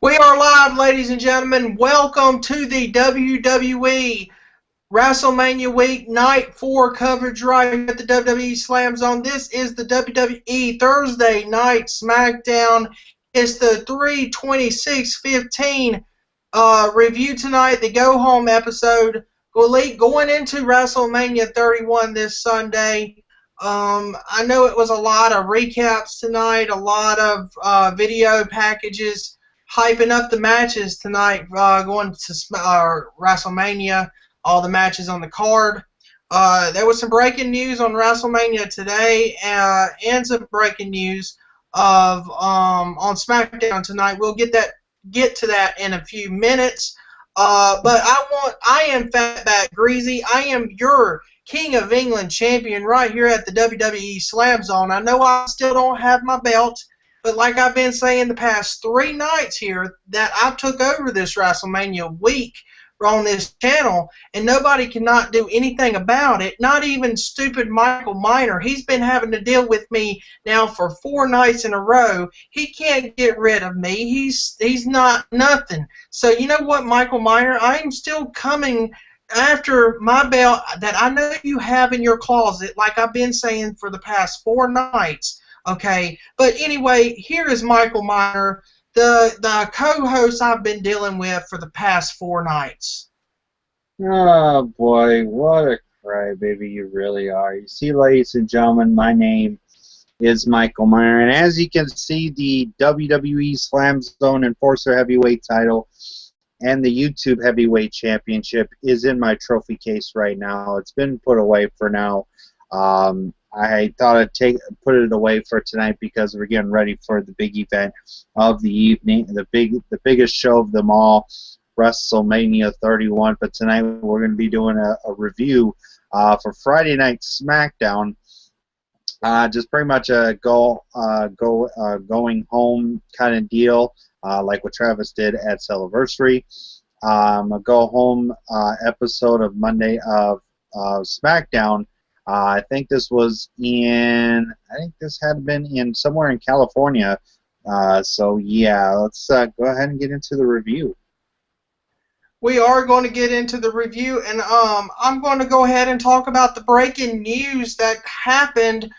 We are live, ladies and gentlemen. Welcome to the WWE WrestleMania Week Night 4 coverage right here at the WWE Slam Zone. This is the WWE Thursday Night SmackDown. It's the 3/26/15 review tonight, the go-home episode. Going into WrestleMania 31 this Sunday. I know it was a lot of recaps tonight, a lot of video packages hyping up the matches tonight, going to WrestleMania, all the matches on the card. There was some breaking news on WrestleMania today, and some breaking news on SmackDown tonight. We'll get to that in a few minutes. But I am Fatback Greasy. I am your King of England champion right here at the WWE Slam Zone. I know I still don't have my belt, but like I've been saying the past 3 nights here, that I took over this WrestleMania week on this channel, and nobody cannot do anything about it. Not even stupid Michael Miner. He's been having to deal with me now for 4 nights in a row. He can't get rid of me. He's not nothing. So you know what, Michael Miner? I am still coming after my belt that I know you have in your closet, like I've been saying for the past 4 nights. Okay, but anyway, here is Michael Miner, the co-host I've been dealing with for the past 4 nights. Oh boy, what a crybaby you really are. You see, ladies and gentlemen, my name is Michael Miner, and as you can see, the WWE Slam Zone Enforcer Heavyweight title and the YouTube Heavyweight Championship is in my trophy case right now. It's been put away for now. I thought I'd put it away for tonight because we're getting ready for the big event of the evening, the biggest show of them all, WrestleMania 31. But tonight we're going to be doing a review for Friday Night SmackDown. Just pretty much a going home kind of deal, like what Travis did at Celeversary. A go home episode of Monday of SmackDown. I think this had been in somewhere in California. So yeah, let's go ahead and get into the review. We are going to get into the review, and I'm going to go ahead and talk about the breaking news that happened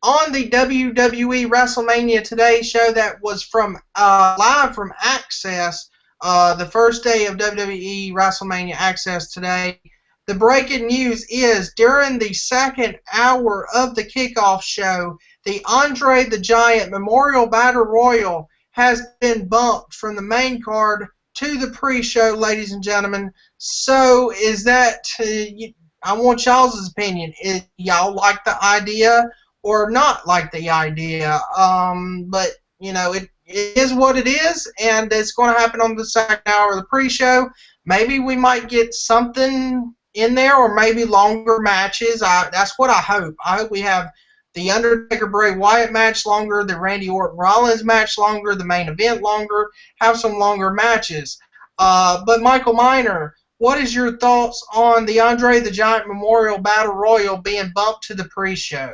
on the WWE WrestleMania Today show that was from live from Access, the first day of WWE WrestleMania Access Today. The breaking news is, during the second hour of the kickoff show, the Andre the Giant Memorial Battle Royal has been bumped from the main card to the pre-show, ladies and gentlemen. So, is that, I want y'all's opinion. Y'all like the idea or not like the idea? But, you know, it is what it is, and it's going to happen on the second hour of the pre-show. Maybe we might get something in there, or maybe longer matches. That's what I hope. I hope we have the Undertaker Bray Wyatt match longer, the Randy Orton Rollins match longer, the main event longer, have some longer matches. But Michael Miner, what is your thoughts on the Andre the Giant Memorial Battle Royal being bumped to the pre-show?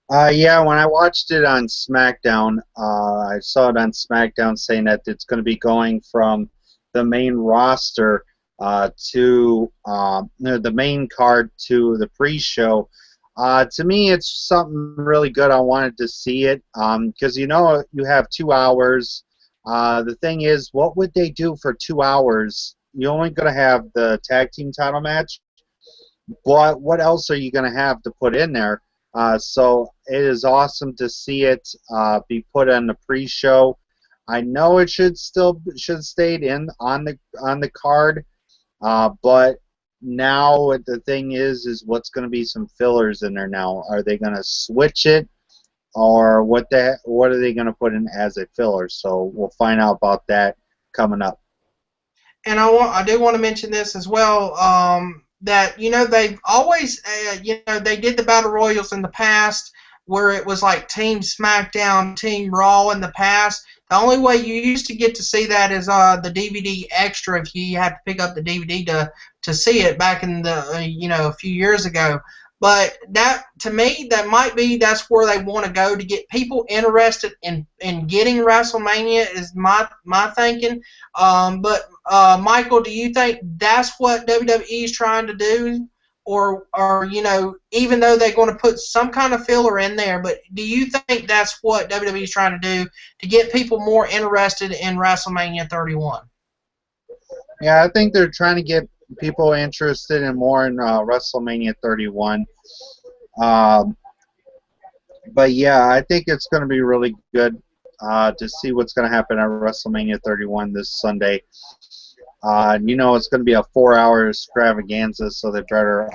Yeah, when I watched it on SmackDown, I saw it on SmackDown saying that it's going to be going from the main roster to the main card to the pre-show. To me, it's something really good. I wanted to see it because you have 2 hours. The thing is, what would they do for 2 hours? You're only going to have the tag team title match, but what else are you going to have to put in there? So it is awesome to see it be put on the pre-show. I know it should stay on the card. But now the thing is what's going to be some fillers in there now? Are they going to switch it, or what are they going to put in as a filler? So we'll find out about that coming up. And I do want to mention this as well, that they've always they did the battle royals in the past where it was like Team SmackDown, Team Raw in the past. The only way you used to get to see that is the DVD extra, if you had to pick up the DVD to see it back in the a few years ago. But that, to me, that's where they want to go to get people interested in getting WrestleMania is my thinking. But Michael, do you think that's what WWE is trying to do, or even though they're going to put some kind of filler in there, but do you think that's what WWE is trying to do to get people more interested in WrestleMania 31? Yeah, I think they're trying to get people interested in more in WrestleMania 31. Um, but yeah, I think it's going to be really good to see what's going to happen at WrestleMania 31 this Sunday. It's going to be a 4-hour extravaganza, so they better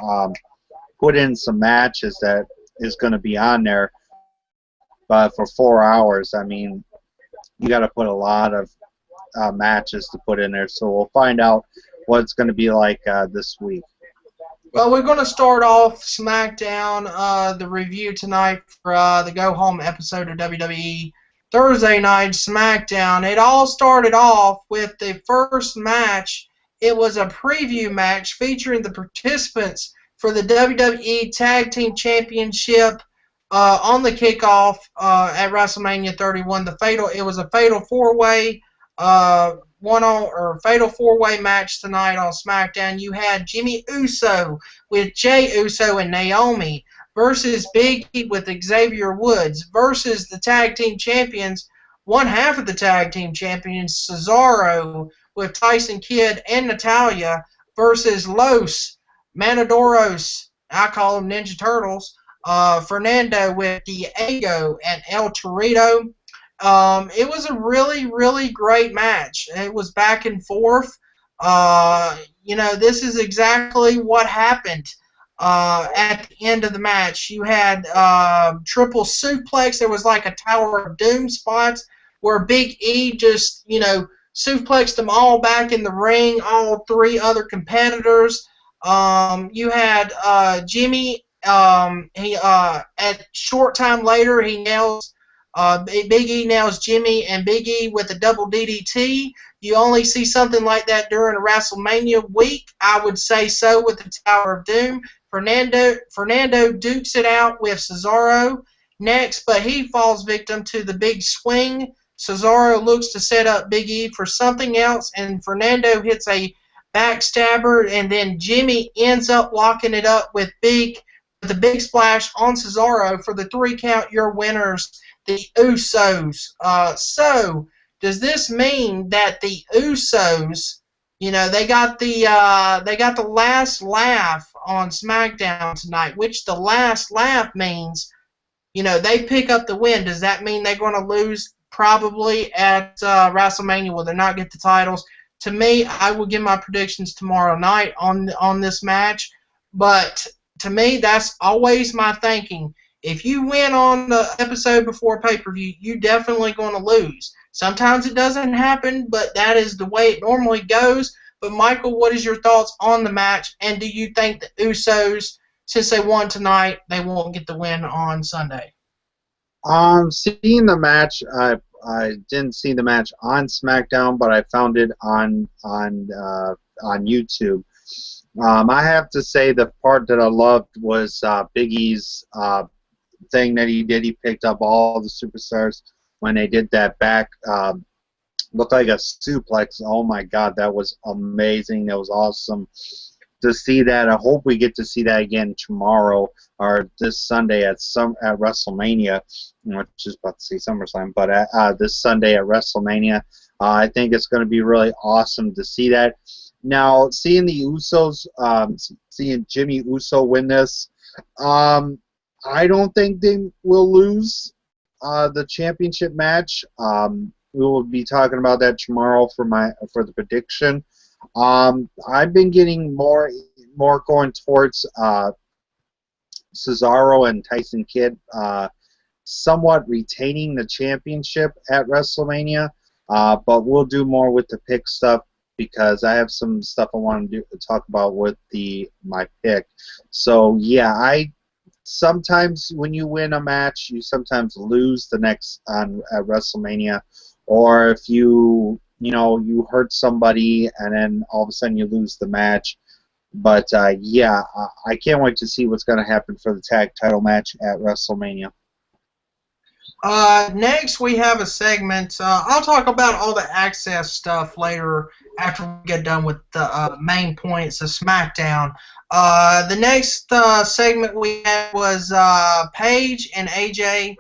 put in some matches that is going to be on there. But for 4 hours, I mean, you got to put a lot of matches to put in there. So we'll find out what it's going to be like this week. Well, we're going to start off SmackDown, the review tonight for the Go Home episode of WWE Thursday Night SmackDown. It all started off with the first match. It was a preview match featuring the participants for the WWE Tag Team Championship on the kickoff at WrestleMania 31. It was a fatal four-way fatal four-way match tonight on SmackDown. You had Jimmy Uso with Jey Uso and Naomi versus Big E with Xavier Woods versus the tag team champions, one half of the tag team champions, Cesaro with Tyson Kidd and Natalya versus Los Manadoros, I call them Ninja Turtles, Fernando with Diego and El Torito. It was a really, really great match. It was back and forth. This is exactly what happened at the end of the match. You had triple suplex. There was like a Tower of Doom spots where Big E just, suplexed them all back in the ring, all three other competitors. You had Jimmy. At short time later, he nails Big E nails Jimmy, and Big E with a double DDT. You only see something like that during a WrestleMania week. I would say so with the Tower of Doom. Fernando dukes it out with Cesaro next, but he falls victim to the big swing. Cesaro looks to set up Big E for something else, and Fernando hits a backstabber, and then Jimmy ends up locking it up with a big splash on Cesaro for the 3 count. Your winners, the Usos. So does this mean that the Usos, they got the last laugh on SmackDown tonight, which the last laugh means, they pick up the win. Does that mean they're going to lose probably at WrestleMania? Will they not get the titles? To me, I will give my predictions tomorrow night on this match, but to me, that's always my thinking. If you win on the episode before pay-per-view, you're definitely going to lose. Sometimes it doesn't happen, but that is the way it normally goes. But Michael, what is your thoughts on the match? And do you think the Usos, since they won tonight, they won't get the win on Sunday? Seeing the match, I didn't see the match on SmackDown, but I found it on YouTube. I have to say the part that I loved was Big E's thing that he did. He picked up all the superstars when they did that back. Looked like a suplex. Oh my God, that was amazing. That was awesome to see that. I hope we get to see that again tomorrow or this Sunday at WrestleMania. Just about to see SummerSlam, but this Sunday at WrestleMania, I think it's going to be really awesome to see that. Now, seeing the Usos, seeing Jimmy Uso win this, I don't think they will lose the championship match. We will be talking about that tomorrow for the prediction. I've been getting more going towards Cesaro and Tyson Kidd somewhat retaining the championship at WrestleMania, but we'll do more with the pick stuff because I have some stuff I want to talk about with my pick. So yeah, sometimes when you win a match, you sometimes lose the next at WrestleMania, or if you hurt somebody and then all of a sudden you lose the match. But yeah, I can't wait to see what's going to happen for the tag title match at WrestleMania. Next, we have a segment. I'll talk about all the access stuff later after we get done with the main points of SmackDown. The next segment we had was Paige and AJ.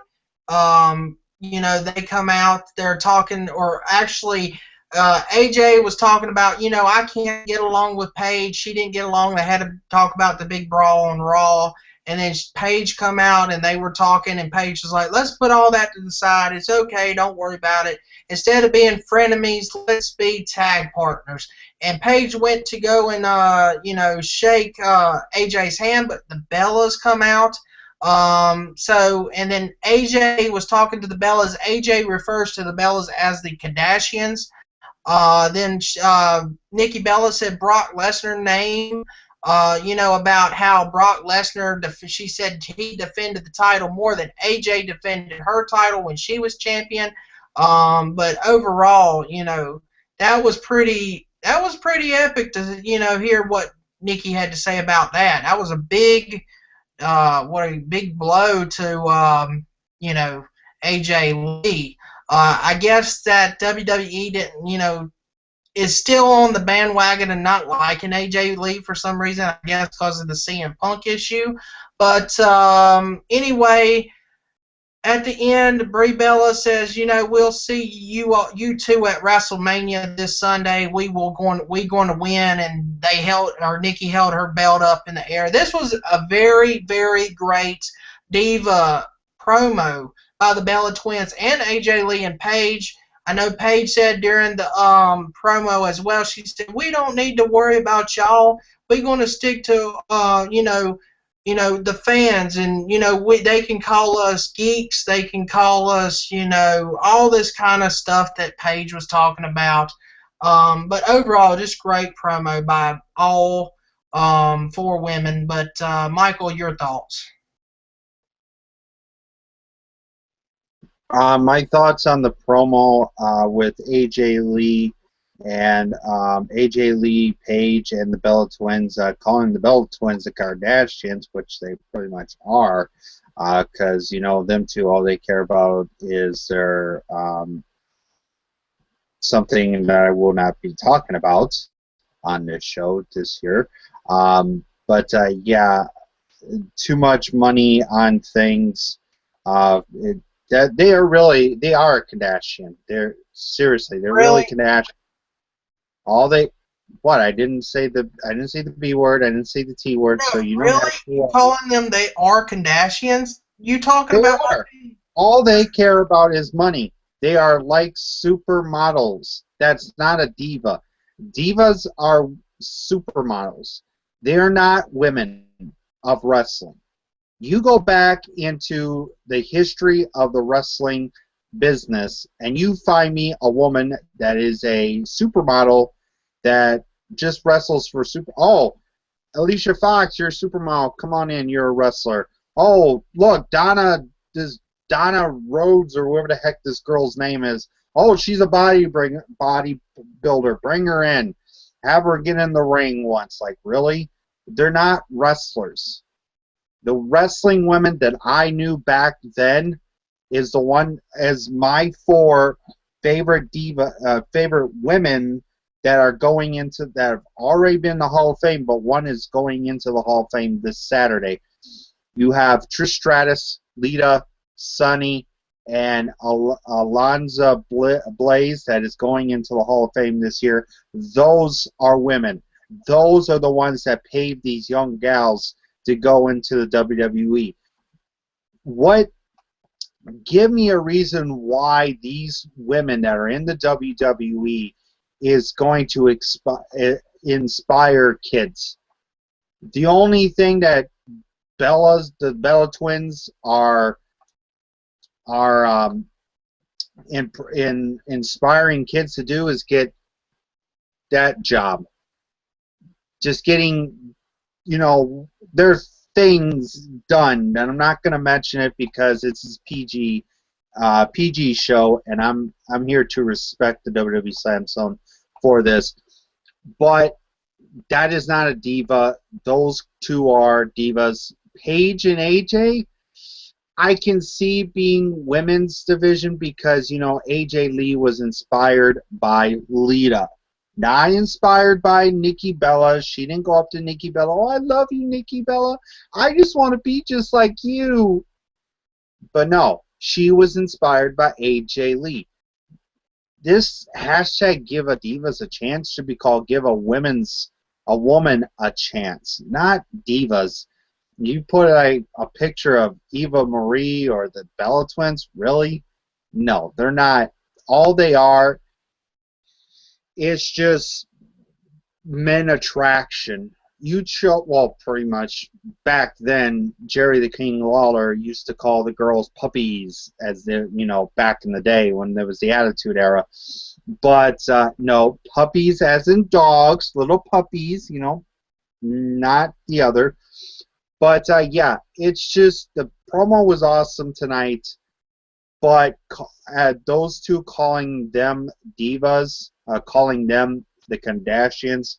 They come out, they're talking, or actually, AJ was talking about, I can't get along with Paige. She didn't get along. They had to talk about the big brawl on Raw. And then Paige come out and they were talking, and Paige was like, let's put all that to the side. It's okay. Don't worry about it. Instead of being frenemies, let's be tag partners. And Paige went to go and, shake AJ's hand, but the Bellas come out. And then AJ was talking to the Bellas. AJ refers to the Bellas as the Kardashians. Then Nikki Bella said Brock Lesnar name. About how Brock Lesnar, she said he defended the title more than AJ defended her title when she was champion. But overall, that was pretty epic to, hear what Nikki had to say about that. That was a big, what a big blow to, AJ Lee. I guess that WWE didn't, is still on the bandwagon and not liking AJ Lee for some reason. I guess because of the CM Punk issue. But anyway, at the end, Brie Bella says, we'll see you two at WrestleMania this Sunday. We going to win, and Nikki held her belt up in the air. This was a very, very great Diva promo by the Bella Twins and AJ Lee and Paige. I know Paige said during the promo as well, she said, we don't need to worry about y'all. We're going to stick to, the fans. And, they can call us geeks. They can call us, all this kind of stuff that Paige was talking about. But overall, just great promo by all four women. But, Michael, your thoughts? My thoughts on the promo with AJ Lee and AJ Lee, Paige, and the Bella Twins, calling the Bella Twins the Kardashians, which they pretty much are, because, them two, all they care about is their something that I will not be talking about on this show this year. Yeah, too much money on things. That they are a Kardashian. They're really Kardashian. I didn't say the B word. I didn't say the T word. No, so you really? don't have to. You calling them they are Kardashians? You talking They about? are. All they care about is money. They are like supermodels. That's not a diva. Divas are supermodels. They are not women of wrestling. You go back into the history of the wrestling business and you find me a woman that is a supermodel that just wrestles for Alicia Fox, you're a supermodel, come on in, you're a wrestler. Oh, look, Donna Rhodes, or whoever the heck this girl's name is, she's a bodybuilder, bring her in, have her get in the ring once. Like, really? They're not wrestlers. The wrestling women that I knew back then is the one as my four favorite favorite women that are going into that have already been in the Hall of Fame, but one is going into the Hall of Fame this Saturday. You have Trish Stratus, Lita, Sunny, and Alonza Blaze that is going into the Hall of Fame this year. Those are women. Those are the ones that paved these young gals to go into the WWE. Give me a reason why these women that are in the WWE is going to inspire kids. The only thing that the Bella Twins are in inspiring kids to do is get that job. Just getting, there's things done, and I'm not going to mention it because it's PG show, and I'm here to respect the WWE Slam Zone for this. But That is not a diva. Those two are divas. Paige and AJ, I can see being women's division because, AJ Lee was inspired by Lita. Not inspired by Nikki Bella. She didn't go up to Nikki Bella. Oh, I love you, Nikki Bella. I just want to be just like you. But no, she was inspired by AJ Lee. This hashtag give a divas a chance should be called give a woman a chance, not divas. You put a picture of Eva Marie or the Bella Twins, really? No, they're not. All they are, it's just men attraction. Well, pretty much back then, Jerry the King Lawler used to call the girls puppies, as they, back in the day when there was the Attitude Era. But no, puppies as in dogs, little puppies, not the other. But yeah, it's just the promo was awesome tonight. But those two calling them divas, calling them the Kardashians,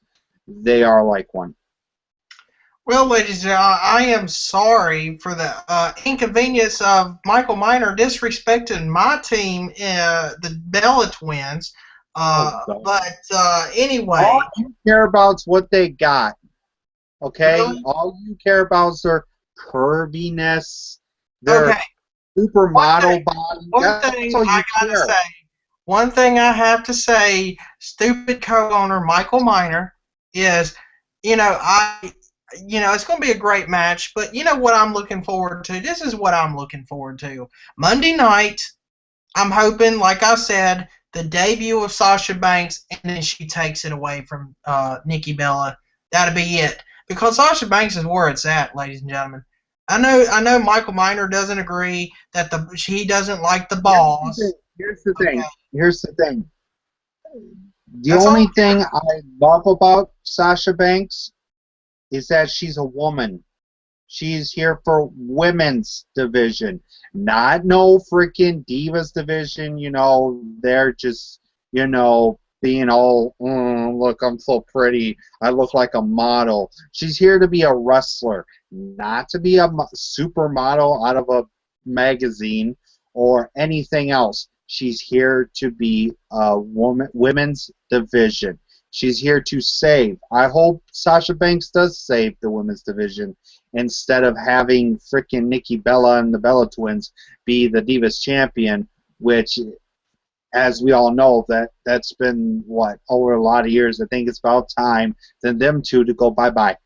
they are like one. Well, ladies and gentlemen, I am sorry for the inconvenience of Michael Miner disrespecting my team, the Bella Twins. But anyway. All you care about is what they got. Okay? Really? All you care about is their curviness, their supermodel body. One thing I have to say, stupid co-owner Michael Miner, is, it's going to be a great match, but you know what I'm looking forward to? This is what I'm looking forward to. Monday night, I'm hoping, like I said, the debut of Sasha Banks, and then she takes it away from Nikki Bella. That'll be it. Because Sasha Banks is where it's at, ladies and gentlemen. I know Michael Miner doesn't agree that he doesn't like the boss. Here's the thing. The only thing I love about Sasha Banks is that she's a woman. She's here for women's division, not no freaking divas division. They're just, being all, look, I'm so pretty. I look like a model. She's here to be a wrestler, not to be a supermodel out of a magazine or anything else. She's here to be a women's division. She's here to save. I hope Sasha Banks does save the women's division instead of having freaking Nikki Bella and the Bella Twins be the Divas champion, which, as we all know, that's been, over a lot of years. I think it's about time for them two to go bye-bye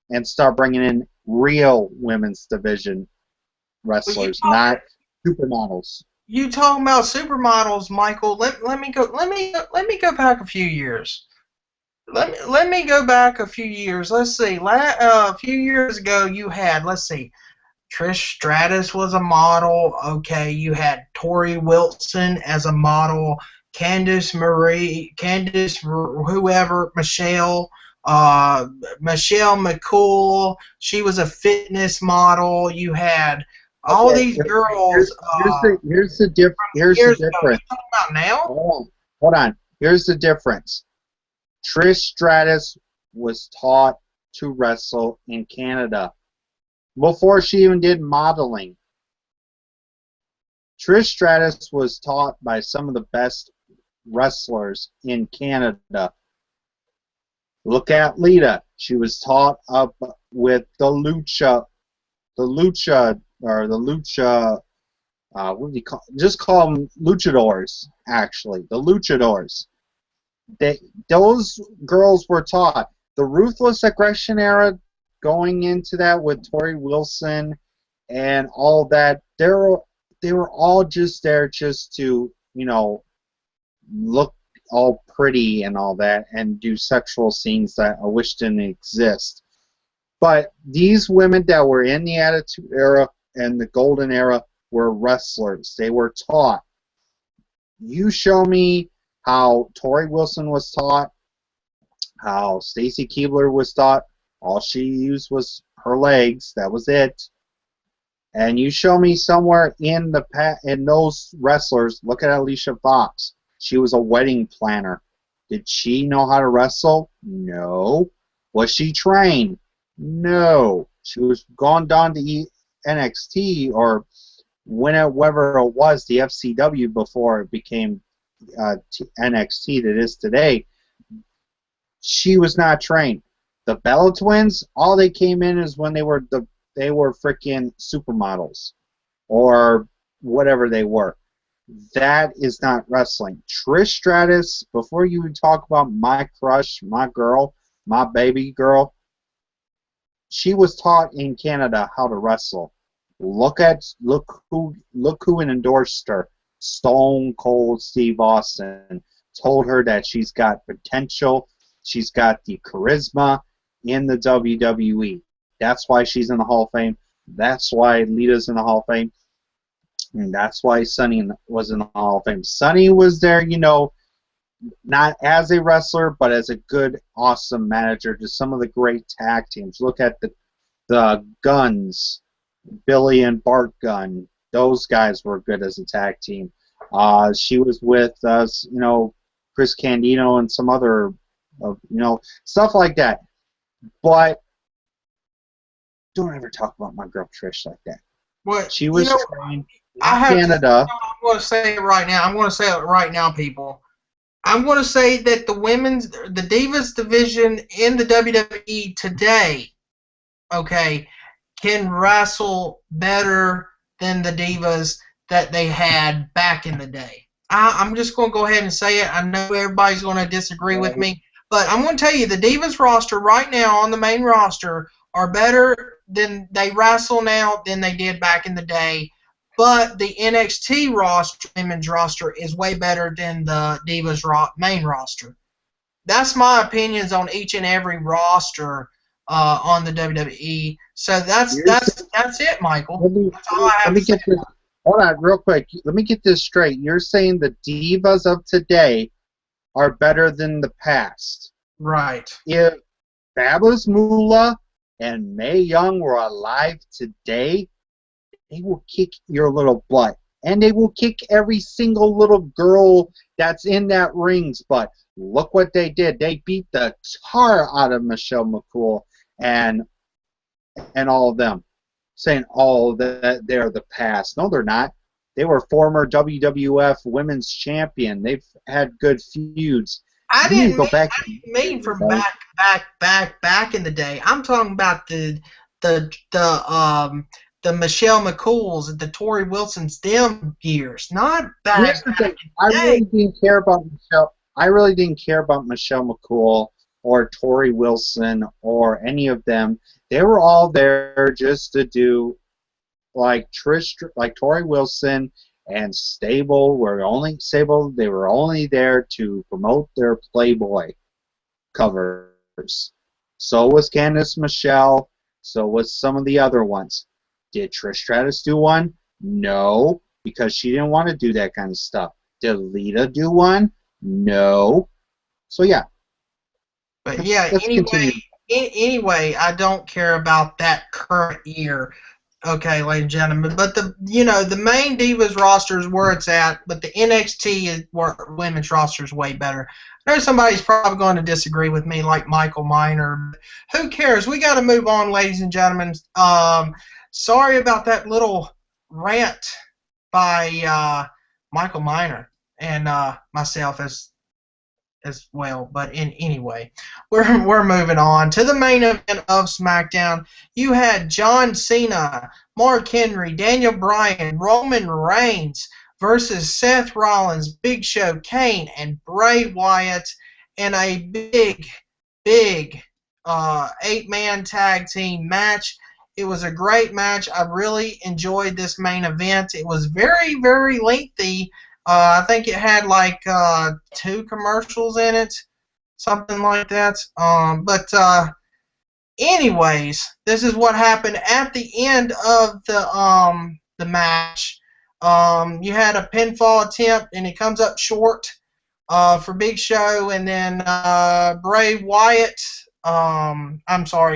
and start bringing in real women's division wrestlers, not supermodels. You talking about supermodels, Michael? Let me go back a few years. Let me go back a few years. Let's see. A few years ago, you had, Trish Stratus was a model. Okay, you had Tori Wilson as a model. Candice, whoever, Michelle McCool. She was a fitness model. You had all these girls. Here's the difference. Here's the difference. What are you talking about now? Hold on. Here's the difference. Trish Stratus was taught to wrestle in Canada before she even did modeling. Trish Stratus was taught by some of the best wrestlers in Canada. Look at Lita. She was taught up with the lucha, what do you call? Just call them luchadors. Actually, the luchadors. Those girls were taught. The Ruthless Aggression era, going into that with Tori Wilson and all that, they were all just there just to, look all pretty and all that and do sexual scenes that I wish didn't exist. But these women that were in the Attitude Era and the Golden Era were wrestlers. They were taught. You show me how Tori Wilson was taught, how Stacy Keibler was taught. All she used was her legs. That was it. And you show me somewhere in those wrestlers. Look at Alicia Fox. She was a wedding planner. Did she know how to wrestle? No. Was she trained? No. She was gone down to NXT or whenever it was, the FCW before it became NXT that is today. She was not trained. The Bella Twins, all they came in is when they were freaking supermodels or whatever they were. That is not wrestling. Trish Stratus, before you talk about my crush, my girl, my baby girl, she was taught in Canada how to wrestle. Look who endorsed her. Stone Cold Steve Austin told her that she's got potential. She's got the charisma in the WWE. That's why she's in the Hall of Fame. That's why Lita's in the Hall of Fame. And that's why Sunny was in the Hall of Fame. Sunny was there, not as a wrestler, but as a good, awesome manager to some of the great tag teams. Look at the Guns, Billy and Bart Gunn. Those guys were good as a tag team. She was with Chris Candido and some other, stuff like that. But don't ever talk about my girl Trish like that. What she was trained in I have Canada. I'm going to say it right now. I'm going to say it right now, people. I'm going to say that the Divas division in the WWE today, okay, can wrestle better than the Divas that they had back in the day. I'm just going to go ahead and say it. I know everybody's going to disagree with me, but I'm going to tell you the Divas roster right now on the main roster are better than they wrestle now than they did back in the day. But the NXT roster, women's roster, is way better than the Divas main roster. That's my opinions on each and every roster on the WWE. So that's it, Michael. That's all I have to say. Hold on, real quick. Let me get this straight. You're saying the Divas of today are better than the past. Right. If Fabulous Moolah and Mae Young were alive today, they will kick your little butt. And they will kick every single little girl that's in that ring's butt. Look what they did. They beat the tar out of Michelle McCool and all of them. Saying, oh, that they're the past. No, they're not. They were former WWF Women's Champion. They've had good feuds. I didn't mean from back in the day. I'm talking about the Michelle McCools, the Tori Wilsons, them years, not back in the day. really didn't care about Michelle. I really didn't care about Michelle McCool or Tori Wilson or any of them. They were all there just to do like Tori Wilson and Stable they were only there to promote their Playboy covers. So was Candice Michelle, so was some of the other ones. Did Trish Stratus do one? No, because she didn't want to do that kind of stuff. Did Lita do one? No. So yeah. But yeah, anyway, I don't care about that current year. Okay, ladies and gentlemen. But the main Divas roster is where it's at, but the NXT women's roster is way better. I know somebody's probably going to disagree with me, like Michael Miner. Who cares? We got to move on, ladies and gentlemen. Sorry about that little rant by Michael Miner and myself as well. But anyway, we're moving on to the main event of SmackDown. You had John Cena, Mark Henry, Daniel Bryan, Roman Reigns versus Seth Rollins, Big Show, Kane, and Bray Wyatt in a big 8-man tag team match. It was a great match. I really enjoyed this main event. It was very, very lengthy. I think it had like 2 commercials in it, something like that. Anyways, this is what happened at the end of the match. You had a pinfall attempt, and it comes up short for Big Show, and then Bray Wyatt,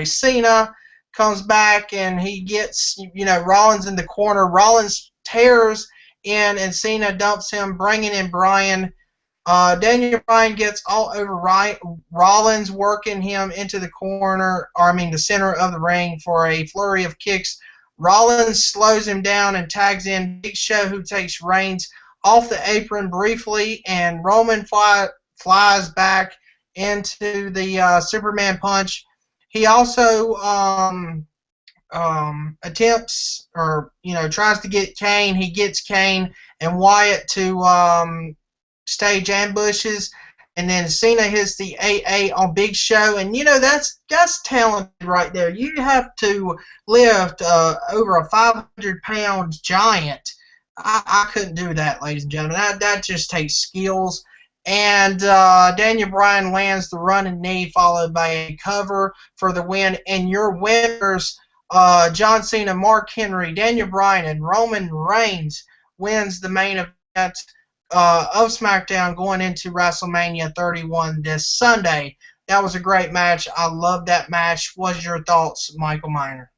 Cena comes back, and he gets Rollins in the corner. Rollins tears in, and Cena dumps him, bringing in Bryan. Daniel Bryan gets all over Rollins, working him into the corner, or I mean the center of the ring for a flurry of kicks. Rollins slows him down and tags in Big Show, who takes Reigns off the apron briefly, and Roman flies back into the Superman punch. He also attempts, or tries to get Kane. He gets Kane and Wyatt to stage ambushes, and then Cena hits the AA on Big Show, and that's talented right there. You have to lift over a 500-pound giant. I couldn't do that, ladies and gentlemen. That just takes skills. And Daniel Bryan lands the running knee, followed by a cover for the win. And your winners, John Cena, Mark Henry, Daniel Bryan, and Roman Reigns wins the main event of SmackDown going into WrestleMania 31 this Sunday. That was a great match. I love that match. What's your thoughts, Michael Miner?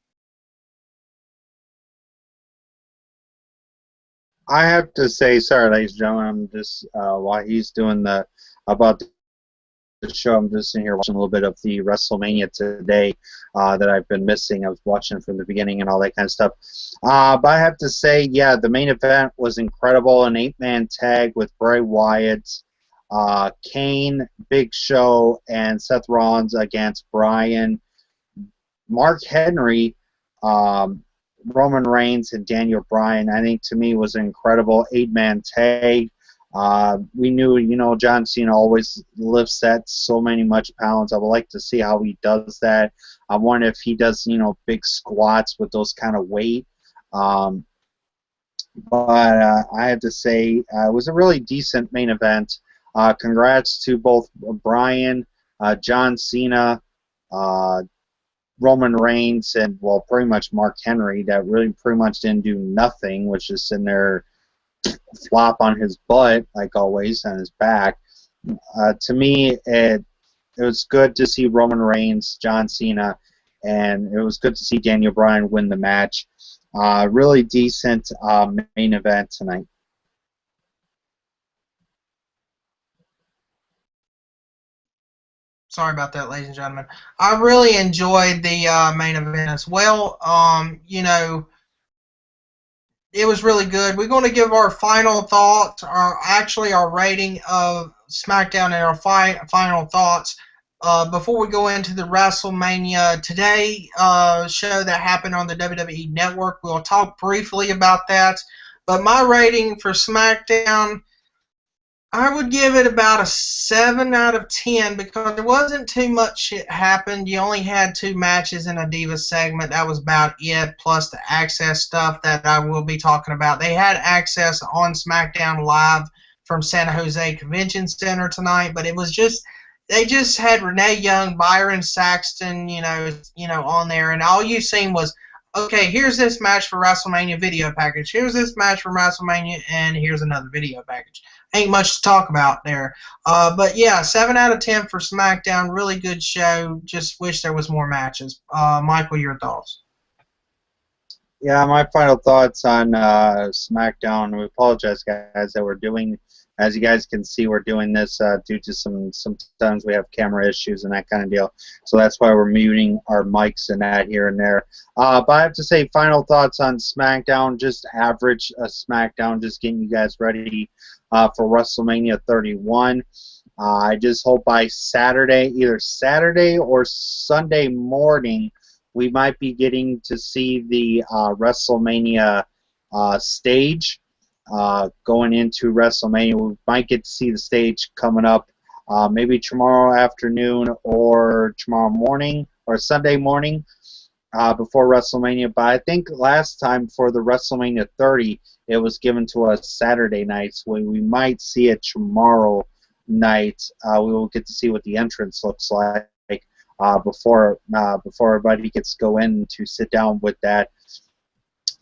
I have to say, sorry, ladies and gentlemen, I'm just while he's doing about the show, I'm just sitting here watching a little bit of the WrestleMania today that I've been missing. I was watching from the beginning and all that kind of stuff. But I have to say, yeah, the main event was incredible. An 8-man tag with Bray Wyatt, Kane, Big Show, and Seth Rollins against Bryan, Mark Henry, Roman Reigns, and Daniel Bryan. I think to me was an incredible 8-man tag. We knew, John Cena always lifts that so much pounds. I would like to see how he does that. I wonder if he does, big squats with those kind of weight. But I have to say, it was a really decent main event. Congrats to both Bryan, John Cena, Roman Reigns, and, well, pretty much Mark Henry, that really pretty much didn't do nothing, which is in there flop on his butt, like always, on his back. To me, it was good to see Roman Reigns, John Cena, and it was good to see Daniel Bryan win the match. Really decent main event tonight. Sorry about that, ladies and gentlemen. I really enjoyed the main event as well. It was really good. We're going to give our final thoughts, our rating of SmackDown, and our final thoughts before we go into the WrestleMania Today show that happened on the WWE Network. We'll talk briefly about that. But my rating for SmackDown, I would give it about a 7 out of 10 because there wasn't too much shit happened. You only had 2 matches in a Divas segment. That was about it, plus the Access stuff that I will be talking about. They had Access on SmackDown Live from San Jose Convention Center tonight, but it was just, they just had Renee Young, Byron Saxton, on there, and all you seen was, okay, here's this match for WrestleMania video package. Here's this match from WrestleMania, and here's another video package. Ain't much to talk about there. But yeah, 7 out of 10 for SmackDown. Really good show. Just wish there was more matches. Michael, your thoughts? Yeah, my final thoughts on SmackDown. We apologize, guys, that we're doing, as you guys can see, we're doing this due to sometimes we have camera issues and that kind of deal. So that's why we're muting our mics and that here and there. But I have to say, final thoughts on SmackDown, just average SmackDown, just getting you guys ready for WrestleMania 31. I just hope by Saturday, either Saturday or Sunday morning, we might be getting to see the WrestleMania stage going into WrestleMania. We might get to see the stage coming up maybe tomorrow afternoon or tomorrow morning or Sunday morning before WrestleMania. But I think last time for the WrestleMania 30, it was given to us Saturday night, so we might see it tomorrow night. We will get to see what the entrance looks like before everybody gets to go in to sit down with that.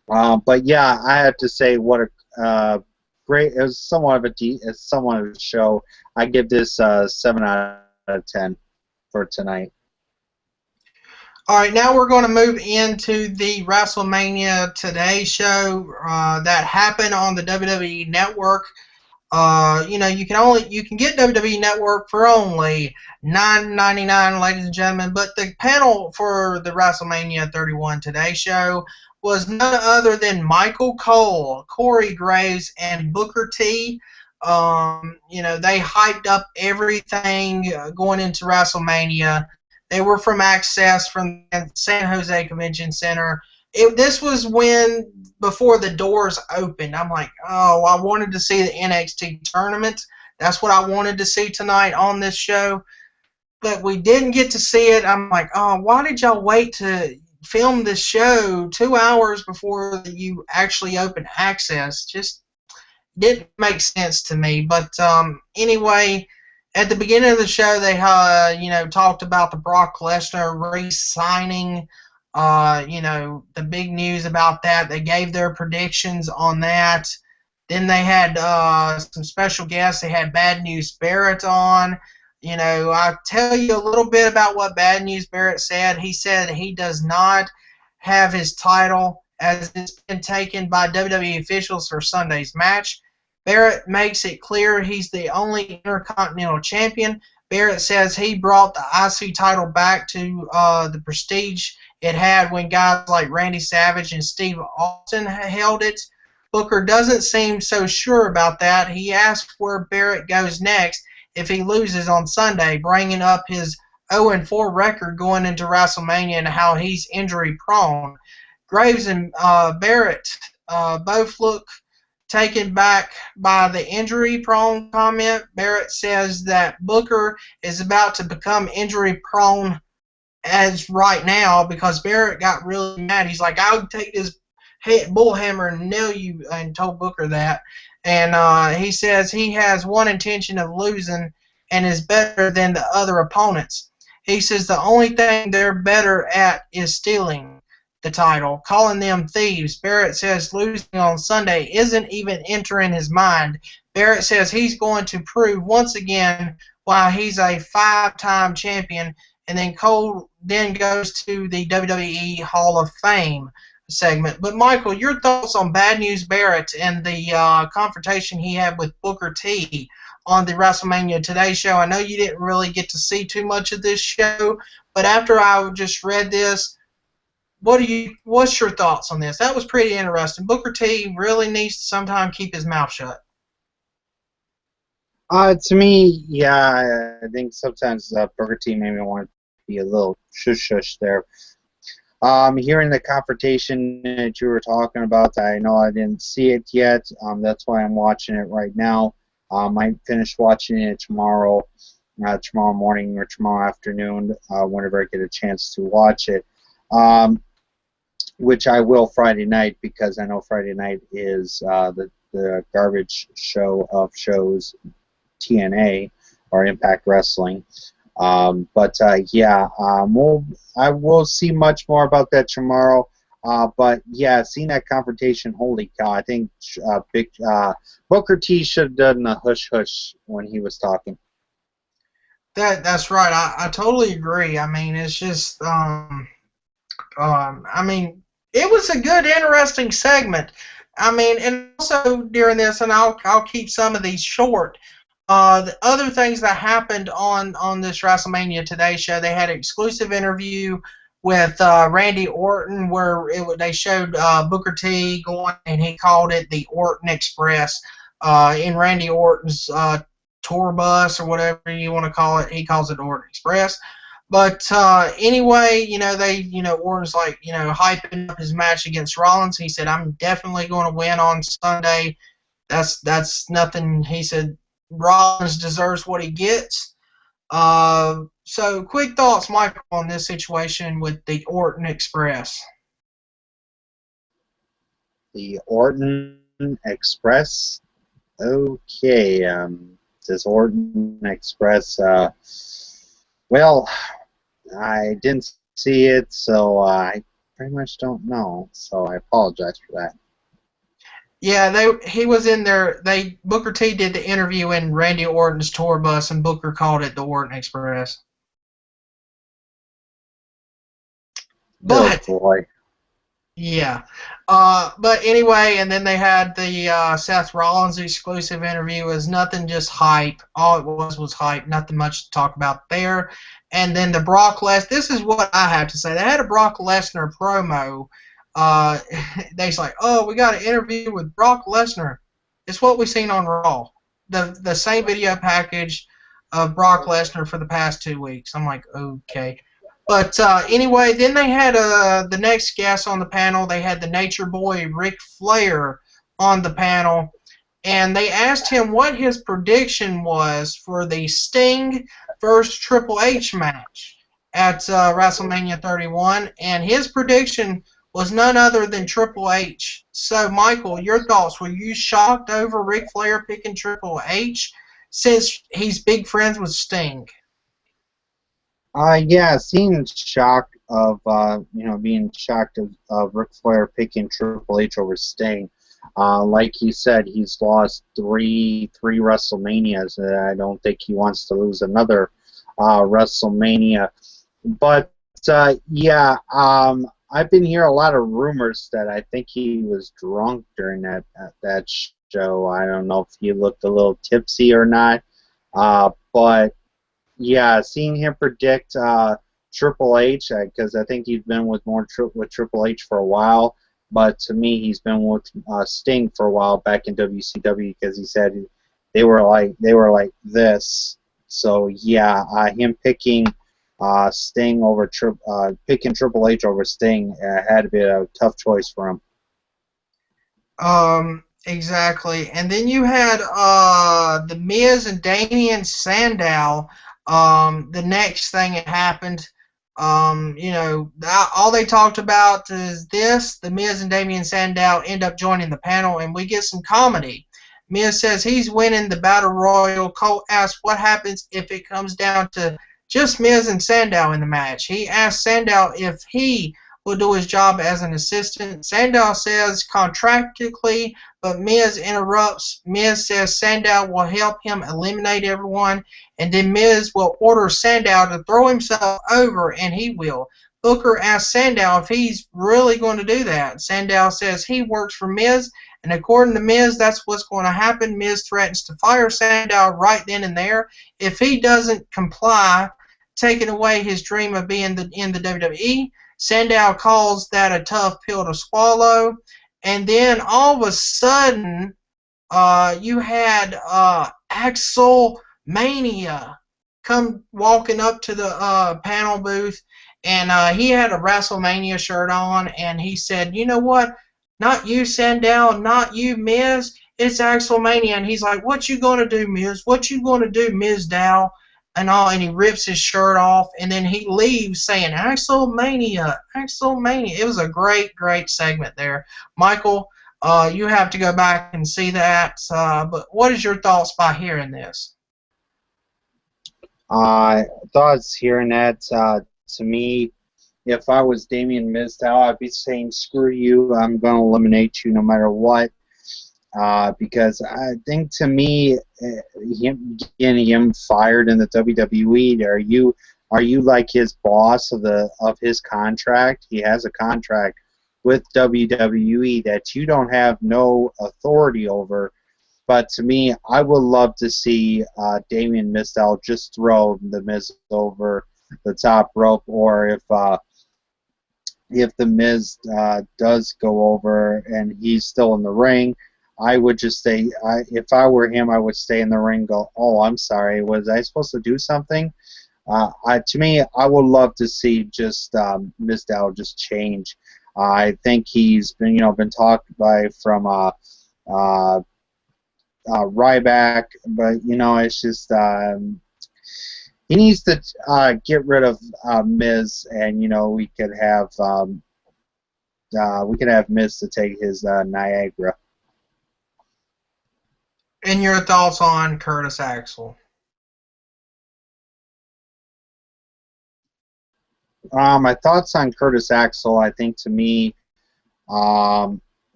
But yeah, I have to say, what a great! It was somewhat of a show. I give this 7 out of 10 for tonight. All right, now we're going to move into the WrestleMania Today show that happened on the WWE Network. You can get WWE Network for only $9.99, ladies and gentlemen. But the panel for the WrestleMania 31 Today show was none other than Michael Cole, Corey Graves, and Booker T. They hyped up everything going into WrestleMania. They were from Access from the San Jose Convention Center. This was before the doors opened. I'm like, oh, I wanted to see the NXT tournament. That's what I wanted to see tonight on this show. But we didn't get to see it. I'm like, oh, why did y'all wait to film this show 2 hours before you actually open Access? Just didn't make sense to me. But anyway, at the beginning of the show, they talked about the Brock Lesnar re-signing. The big news about that. They gave their predictions on that. Then they had some special guests. They had Bad News Barrett on. I'll tell you a little bit about what Bad News Barrett said. He said he does not have his title as it's been taken by WWE officials for Sunday's match. Barrett makes it clear he's the only Intercontinental Champion. Barrett says he brought the IC title back to the prestige it had when guys like Randy Savage and Steve Austin held it. Booker doesn't seem so sure about that. He asks where Barrett goes next if he loses on Sunday, bringing up his 0-4 record going into WrestleMania and how he's injury prone. Graves and Barrett both look taken back by the injury prone comment. Barrett says that Booker is about to become injury prone as right now because Barrett got really mad. He's like, I'll take this bullhammer and nail you, and told Booker that. And he says he has one intention of losing and is better than the other opponents. He says the only thing they're better at is stealing the title, calling them thieves. Barrett says losing on Sunday isn't even entering his mind. Barrett says he's going to prove once again why he's a 5-time champion. And then Cole then goes to the WWE Hall of Fame segment. But Michael, your thoughts on Bad News Barrett and the confrontation he had with Booker T on the WrestleMania Today show? I know you didn't really get to see too much of this show, but after I just read this, what's your thoughts on this? That was pretty interesting. Booker T really needs to sometime keep his mouth shut. To me, yeah, I think sometimes Booker T maybe want to be a little shush there. Hearing the confrontation that you were talking about, I know I didn't see it yet. That's why I'm watching it right now. I might finish watching it tomorrow morning or tomorrow afternoon, whenever I get a chance to watch it. Which I will Friday night, because I know Friday night is the garbage show of shows, TNA or Impact Wrestling. I will see much more about that tomorrow. But yeah, seeing that confrontation, holy cow! I think Booker T should have done a hush hush when he was talking. That's right. I totally agree. I mean, it's just it was a good, interesting segment. I mean, and also during this, and I'll keep some of these short. The other things that happened on this WrestleMania Today show, they had an exclusive interview with Randy Orton where they showed Booker T going, and he called it the Orton Express. In Randy Orton's tour bus or whatever you want to call it, he calls it Orton Express. But anyway, Orton's like, hyping up his match against Rollins. He said, I'm definitely going to win on Sunday. That's nothing. He said, Rollins deserves what he gets. So quick thoughts, Michael, on this situation with the Orton Express. The Orton Express? Okay. This Orton Express, well, I didn't see it, so I pretty much don't know. So I apologize for that. Yeah, he was in there. Booker T did the interview in Randy Orton's tour bus, and Booker called it the Orton Express. But oh boy. Yeah. But anyway, and then they had the Seth Rollins exclusive interview. It was nothing, just hype. All it was hype. Nothing much to talk about there. And then the Brock Lesnar. This is what I have to say. They had a Brock Lesnar promo. Uh, they's like, oh, we got an interview with Brock Lesnar. It's what we've seen on Raw. The same video package of Brock Lesnar for the past 2 weeks. I'm like, okay. But anyway, then they had the next guest on the panel. They had the Nature Boy Ric Flair on the panel, and they asked him what his prediction was for the Sting versus Triple H match at WrestleMania 31, and his prediction was none other than Triple H. So, Michael, your thoughts? Were you shocked over Ric Flair picking Triple H since he's big friends with Sting? Yeah, seeing shock of being shocked of Ric Flair picking Triple H over Sting. Like he said, he's lost three WrestleManias. I don't think he wants to lose another WrestleMania. But yeah, I've been hearing a lot of rumors that I think he was drunk during that show. I don't know if he looked a little tipsy or not, but yeah, seeing him predict Triple H, because I think he's been with with Triple H for a while, but to me he's been with Sting for a while back in WCW, because he said they were like this. So yeah, him picking Sting over picking Triple H over Sting had to be a tough choice for him. Exactly. And then you had the Miz and Damian Sandow. The next thing that happened, all they talked about is this: the Miz and Damian Sandow end up joining the panel, and we get some comedy. Miz says he's winning the Battle Royal. Cole asks what happens if it comes down to just Miz and Sandow in the match. He asks Sandow if he will do his job as an assistant. Sandow says contractually, but Miz interrupts. Miz says Sandow will help him eliminate everyone, and then Miz will order Sandow to throw himself over, and he will. Booker asks Sandow if he's really going to do that. Sandow says he works for Miz, and according to Miz, that's what's going to happen. Miz threatens to fire Sandow right then and there if he doesn't comply, taking away his dream of being in the WWE. Sandow calls that a tough pill to swallow. And then all of a sudden, you had Axel Mania come walking up to the panel booth, and he had a WrestleMania shirt on, and he said, you know what? Not you, Sandow, not you, Miz. It's Axel Mania. And he's like, what you going to do, Miz? What you going to do, Miz Dow? And all, and he rips his shirt off, and then he leaves saying Axelmania, Axelmania. It was a great segment there. Michael, you have to go back and see that. But what is your thoughts by hearing this? Thoughts hearing that, to me, if I was Damien Mizdow, I'd be saying, screw you, I'm going to eliminate you no matter what. Because I think, to me, getting him fired in the WWE, are you like his boss of his contract? He has a contract with WWE that you don't have no authority over. But to me, I would love to see Damien Mizdow just throw the Miz over the top rope, or if the Miz does go over and he's still in the ring, I would just stay. If I were him, I would stay in the ring. Go, oh, I'm sorry. Was I supposed to do something? To me, I would love to see just Mizdow just change. I think he's been talked by from Ryback, but it's just he needs to get rid of Miz, and we could have Miz to take his Niagara. And your thoughts on Curtis Axel? My thoughts on Curtis Axel, I think, to me,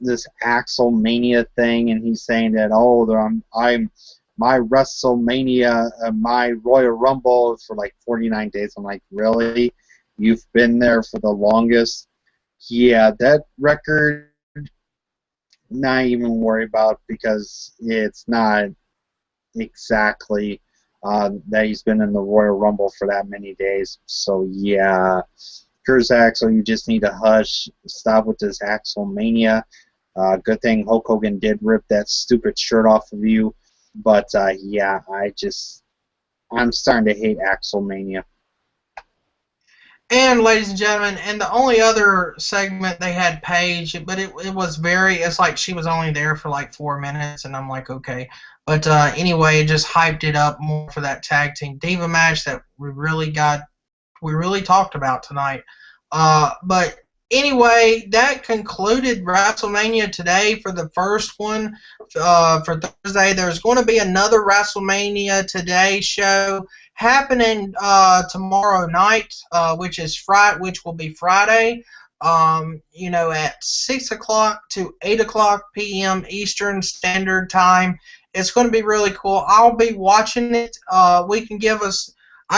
this Axel Mania thing, and he's saying that, I'm my WrestleMania, my Royal Rumble for like 49 days. I'm like, really? You've been there for the longest? Yeah, that record, not even worry about because it's not exactly that he's been in the Royal Rumble for that many days. So yeah, Curtis Axel, you just need to hush. Stop with this Axel mania. Good thing Hulk Hogan did rip that stupid shirt off of you. But yeah, I'm starting to hate Axel mania. And ladies and gentlemen, and the only other segment they had Paige, but it was it's like she was only there for like 4 minutes, and I'm like, okay. But anyway, it just hyped it up more for that tag team diva match that we really talked about tonight. But anyway, that concluded WrestleMania today for the first one. For Thursday, there's going to be another WrestleMania Today show happening tomorrow night, which will be Friday. At 6 o'clock to 8 o'clock p.m. Eastern Standard Time. It's going to be really cool. I'll be watching it. I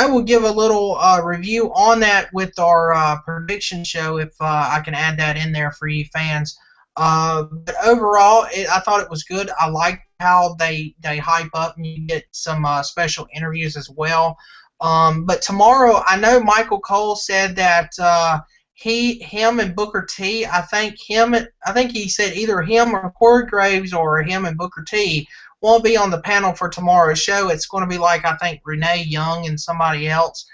will give a little review on that with our prediction show if I can add that in there for you fans. But overall, I thought it was good. I like how they hype up and you get some special interviews as well. But tomorrow, I know Michael Cole said that him and Booker T. I think he said either him or Corey Graves or him and Booker T won't be on the panel for tomorrow's show. It's going to be like, I think, Renee Young and somebody else.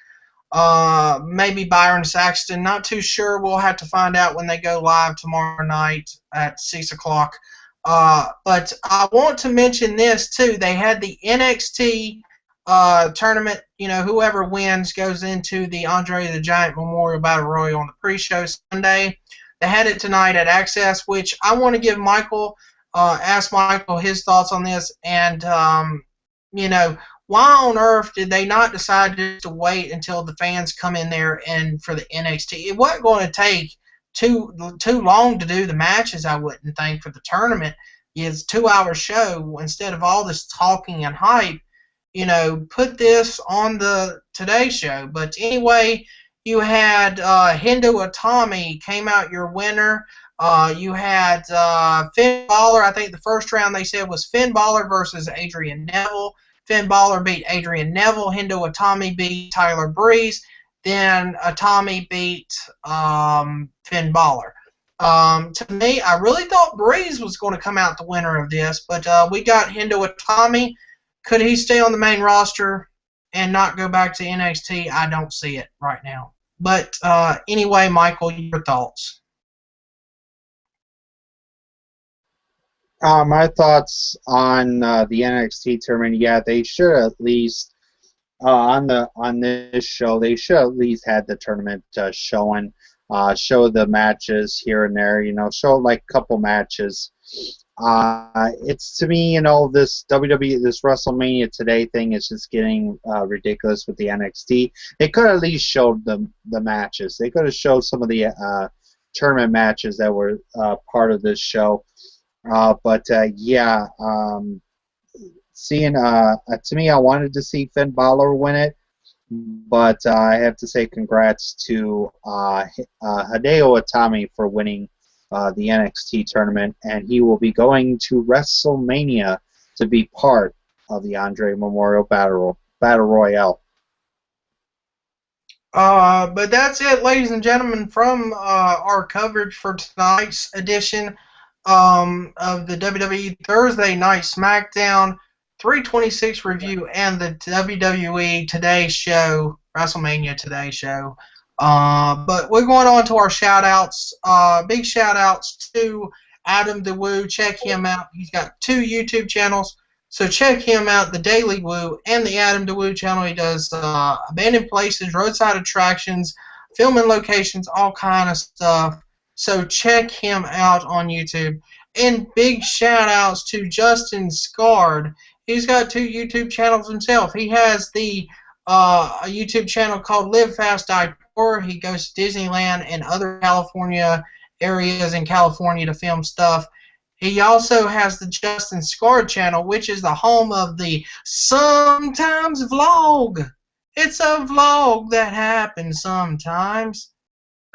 Maybe Byron Saxton. Not too sure. We'll have to find out when they go live tomorrow night at 6 o'clock. But I want to mention this, too. They had the NXT tournament. Whoever wins goes into the Andre the Giant Memorial Battle Royal on the pre-show Sunday. They had it tonight at Access, which I want to give ask Michael his thoughts on this, and why on earth did they not decide just to wait until the fans come in there and for the NXT? It wasn't going to take too long to do the matches, I wouldn't think, for the tournament. It's a 2-hour show instead of all this talking and hype. Put this on the Today Show. But anyway, you had Hendo Itami came out your winner. You had Finn Balor. I think the first round they said was Finn Balor versus Adrian Neville. Finn Balor beat Adrian Neville. Hendo Itami beat Tyler Breeze. Then Itami beat Finn Balor. To me, I really thought Breeze was going to come out the winner of this, but we got Hendo Itami. Could he stay on the main roster and not go back to NXT? I don't see it right now. But anyway, Michael, your thoughts? My thoughts on the NXT tournament. Yeah, they should at least on this show. They should at least had the tournament showing, show the matches here and there. Show like a couple matches. It's to me, this WWE, this WrestleMania Today thing is just getting ridiculous with the NXT. They could at least showed the matches. They could have showed some of the tournament matches that were part of this show. But yeah, seeing to me, I wanted to see Finn Balor win it, but I have to say congrats to Hideo Itami for winning the NXT tournament, and he will be going to WrestleMania to be part of the Andre Memorial Battle Royale. But that's it, ladies and gentlemen, from our coverage for tonight's edition of the WWE Thursday Night SmackDown 326 review and the WWE Today Show, WrestleMania Today Show. But we're going on to our shout-outs. Big shout-outs to Adam the Woo. Check him out. He's got 2 YouTube channels. So check him out, the Daily Woo and the Adam the Woo channel. He does abandoned places, roadside attractions, filming locations, all kind of stuff. So check him out on YouTube. And big shout-outs to Justin Scard. He's got 2 YouTube channels himself. He has a YouTube channel called Live Fast Die Poor. He goes to Disneyland and other California areas in California to film stuff. He also has the Justin Scard channel, which is the home of the Sometimes Vlog. It's a vlog that happens sometimes.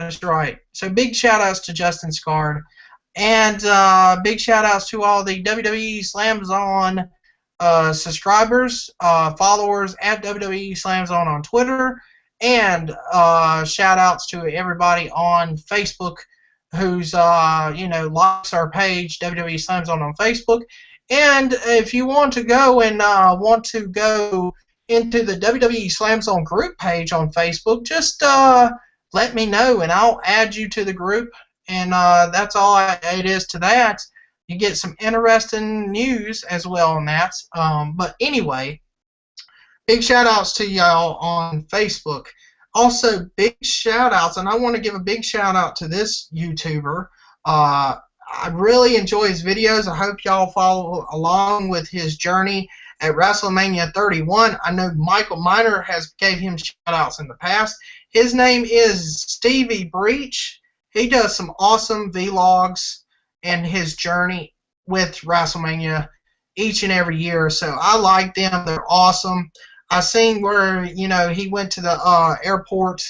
That's right. So big shout outs to Justin Scard. And big shout outs to all the WWE Slam Zone subscribers, followers at WWE Slam Zone on Twitter. And shout outs to everybody on Facebook who's, likes our page, WWE Slam Zone on Facebook. And if you want to go and go into the WWE Slam Zone group page on Facebook, just let me know and I'll add you to the group. And that's all it is to that. You get some interesting news as well on that. But anyway, big shout outs to y'all on Facebook. Also, big shout outs, and I want to give a big shout out to this YouTuber. I really enjoy his videos. I hope y'all follow along with his journey at WrestleMania 31. I know Michael Miner has gave him shout outs in the past. His name is Stevie Breach. He does some awesome vlogs and his journey with WrestleMania each and every year. So I like them. They're awesome. I seen where, he went to the airport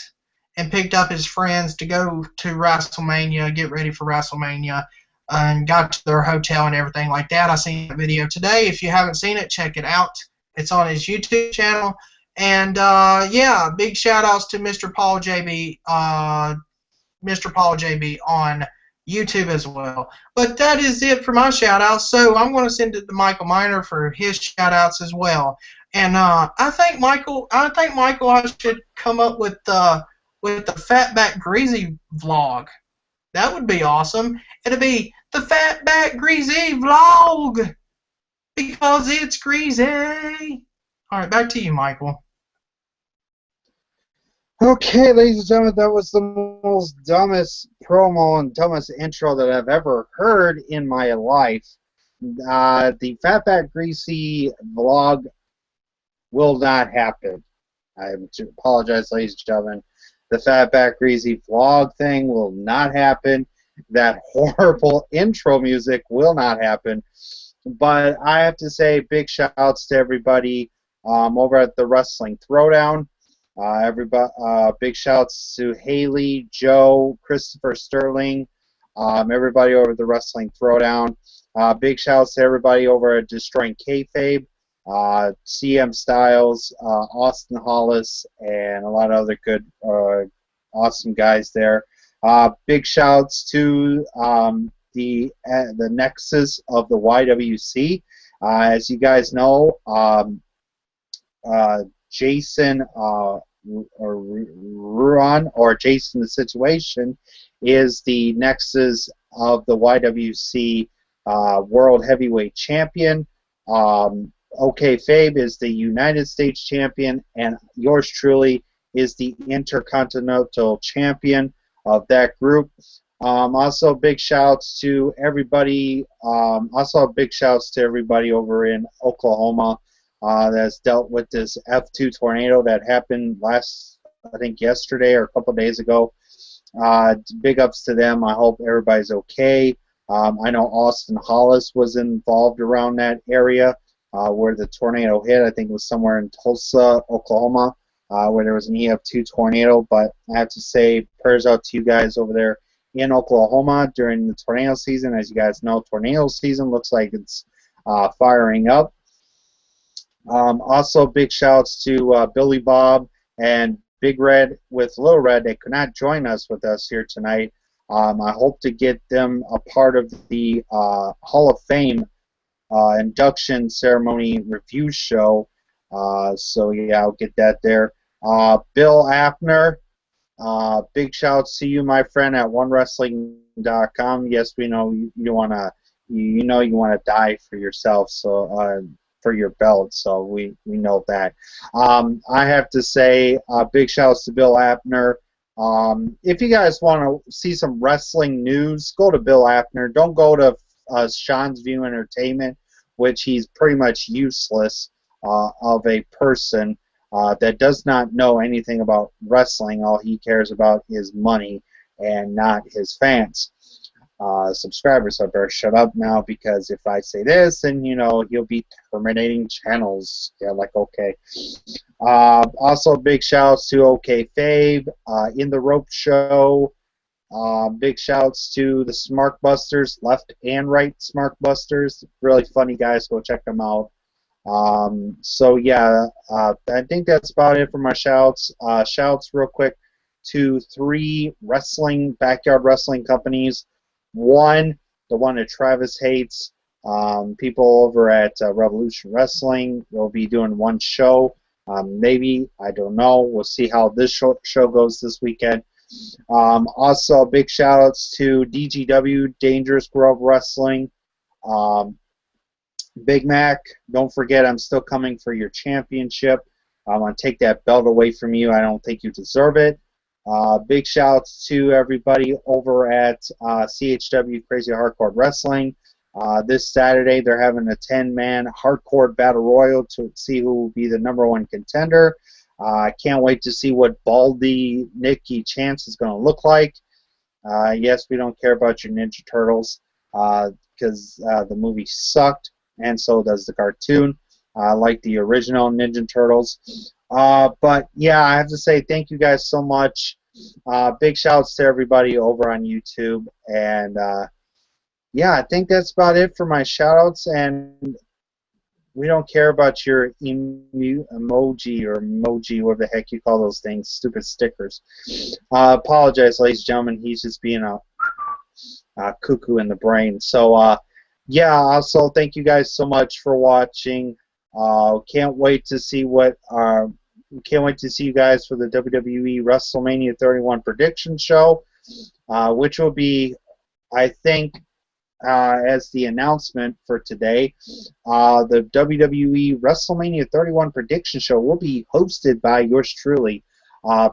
and picked up his friends to go to WrestleMania, get ready for WrestleMania, and got to their hotel and everything like that. I seen the video today. If you haven't seen it, check it out. It's on his YouTube channel. And, big shout-outs to Mr. Paul JB, on YouTube as well. But that is it for my shout-outs. So I'm going to send it to Michael Miner for his shout-outs as well. And I think Michael I should come up with the Fatback Greasy vlog. That would be awesome. It'll be the Fatback Greasy vlog because it's greasy. All right, back to you, Michael. Okay, ladies and gentlemen, that was the most dumbest promo and dumbest intro that I've ever heard in my life. The Fatback Greasy vlog will not happen. I apologize, ladies and gentlemen. The Fatback Greasy vlog thing will not happen. That horrible intro music will not happen. But I have to say big shout-outs to everybody over at the Wrestling Throwdown. Big shouts to Haley, Joe, Christopher Sterling, everybody over at the Wrestling Throwdown. Big shouts to everybody over at Destroying Kayfabe, CM Styles, Austin Hollis, and a lot of other good, awesome guys there. Big shouts to the Nexus of the YWC. As you guys know, Jason Ruan, or Jason the Situation, is the Nexus of the YWC World Heavyweight Champion. OK Fabe is the United States Champion, and yours truly is the Intercontinental Champion of that group. Also, big shouts to everybody. Big shouts to everybody over in Oklahoma that's dealt with this F2 tornado that happened yesterday or a couple of days ago. Big ups to them. I hope everybody's okay. I know Austin Hollis was involved around that area where the tornado hit. I think it was somewhere in Tulsa, Oklahoma, where there was an EF2 tornado. But I have to say, prayers out to you guys over there in Oklahoma during the tornado season. As you guys know, tornado season looks like it's firing up. Also, big shouts to Billy Bob and Big Red with Little Red. They could not join us here tonight. I hope to get them a part of the Hall of Fame induction ceremony review show. So yeah, I'll get that there. Bill Apner, big shouts to you, my friend, at OneWrestling.com. Yes, we know you wanna die for yourself. So. For your belt, so we know that. I have to say, big shouts to Bill Apner. If you guys want to see some wrestling news, go to Bill Apner. Don't go to Sean's View Entertainment, which he's pretty much useless of a person that does not know anything about wrestling. All he cares about is money and not his fans. Subscribers, so I better shut up now, because if I say this, then he'll be terminating channels. Yeah, like okay. Also, big shouts to OK Fabe, In the Rope Show, Big shouts to the Smart Busters, left and right Smart Busters. Really funny guys. Go check them out. So yeah, I think that's about it for my shouts. Shouts real quick to 3 backyard wrestling companies. One, the one that Travis hates. People over at Revolution Wrestling will be doing one show. Maybe, I don't know. We'll see how this show goes this weekend. Also, big shout outs to DGW, Dangerous Grove Wrestling. Big Mac, don't forget I'm still coming for your championship. I'm going to take that belt away from you. I don't think you deserve it. Big shouts to everybody over at CHW Crazy Hardcore Wrestling. This Saturday they're having a 10-man hardcore battle royal to see who will be the #1 contender. I can't wait to see what Baldy Nicky Chance is going to look like. Yes, we don't care about your Ninja Turtles because the movie sucked, and so does the cartoon. Like the original Ninja Turtles. But yeah, I have to say thank you guys so much. Big shouts to everybody over on YouTube. And yeah, I think that's about it for my shout outs. And we don't care about your emoji or emoji, whatever the heck you call those things, stupid stickers. Apologize, ladies and gentlemen. He's just being a cuckoo in the brain. So yeah, also thank you guys so much for watching. Can't wait to see can't wait to see you guys for the WWE WrestleMania 31 prediction show, which will be, I think, as the announcement for today, the WWE WrestleMania 31 prediction show will be hosted by yours truly,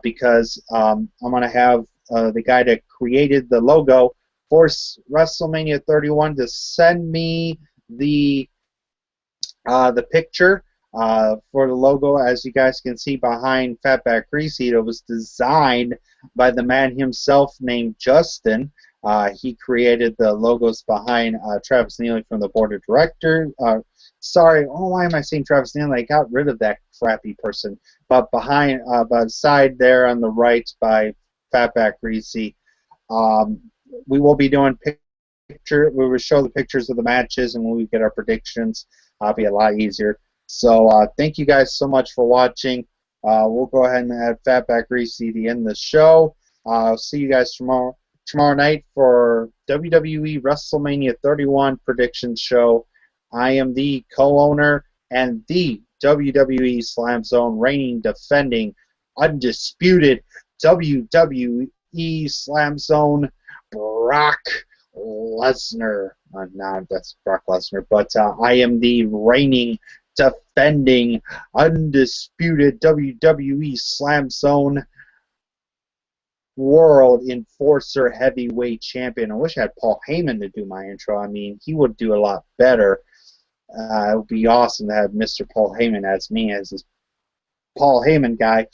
because I'm going to have the guy that created the logo for WrestleMania 31 to send me the picture for the logo. As you guys can see behind Fatback Greasy, it was designed by the man himself named Justin. He created the logos behind Travis Neely from the board of directors. Sorry, why am I saying Travis Neely? I got rid of that crappy person. But behind, by the side there on the right by Fatback Greasy, we will be doing we will show the pictures of the matches, and when we get our predictions, it'll be a lot easier. So thank you guys so much for watching. We'll go ahead and have Fatback Greasy to end the show. I'll see you guys tomorrow night for WWE WrestleMania 31 prediction show. I am the co-owner and the WWE Slam Zone reigning, defending, undisputed WWE Slam Zone Brock Lesnar. No, that's Brock Lesnar, but I am the reigning, defending, undisputed WWE Slam Zone World Enforcer Heavyweight Champion. I wish I had Paul Heyman to do my intro. I mean, he would do a lot better. It would be awesome to have Mr. Paul Heyman as me, as this Paul Heyman guy.